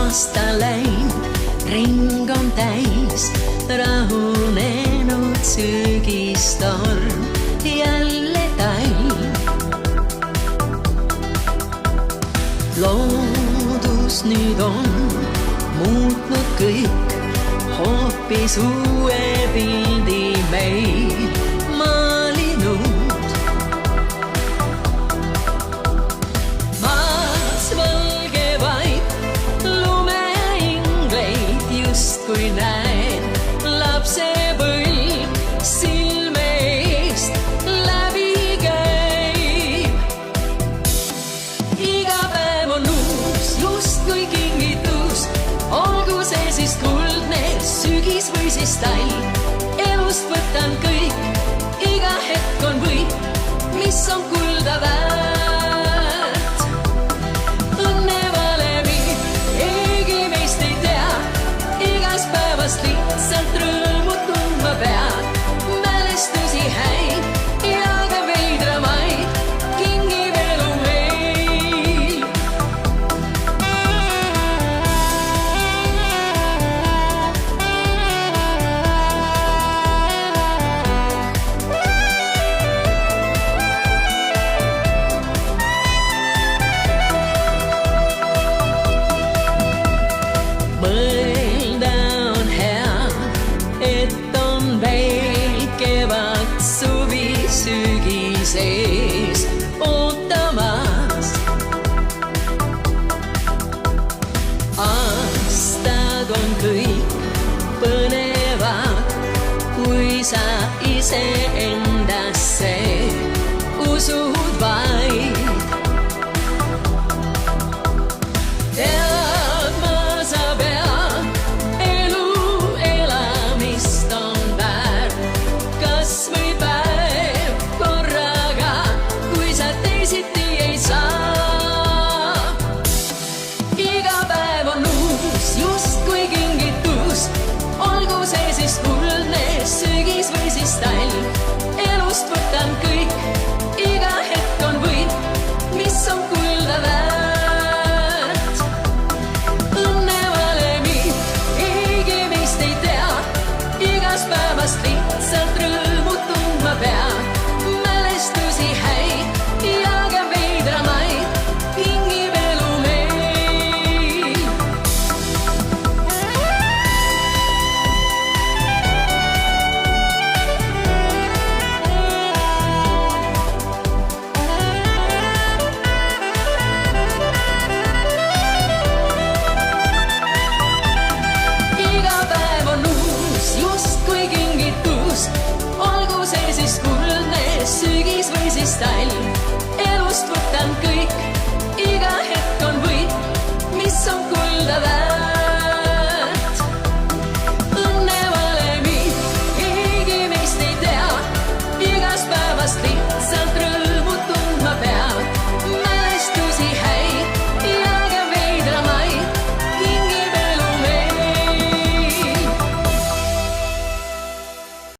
aasta läinud, ring on täis rahunenud sügistorm, jälle talv. Loodus nüüd on muutnud kõik, hoopis uue pildi meil maalinud. Maas valge vaip, lumeingleid justkui näen, lapsepõlv silme eest läbi käib. Iga päev on uus, justkui kingitus, olgu see siis kuldne sügis või siis talv. Elust võtan kõik, iga hetk on võit, mis on kulda väärt. Õnnevalemi keegi meist ei tea, igast päevast lihtsalt rõõmu tundma pead. Mälestusi häid ja ka veidramaid kingib elu meil. Mõelda on hea, et on veel kevad, suvi, sügis ees ootamas. Aastad on kõik põnevad, kui sa iseendasse usud vaid. Teadma sa pead, elu elamist on väärt, kas või päev korraga, kui sa teisiti ei saa. Iga päev on uus, justkui kingitus, olgu see siis kuldne sügis või siis talv. Elust võtan kõik, iga hetk on võit, mis on kulda väärt. Õnnevalemi keegi meist ei tea, igast päevast lihtsalt rõõmu tundma pead. Mälestusi häid ja ka veidramaid kingib elu meil. Iga päev on uus, justkui kingitus, olgu see siis kuldne sügis või siis talv. Elust võtan kõik,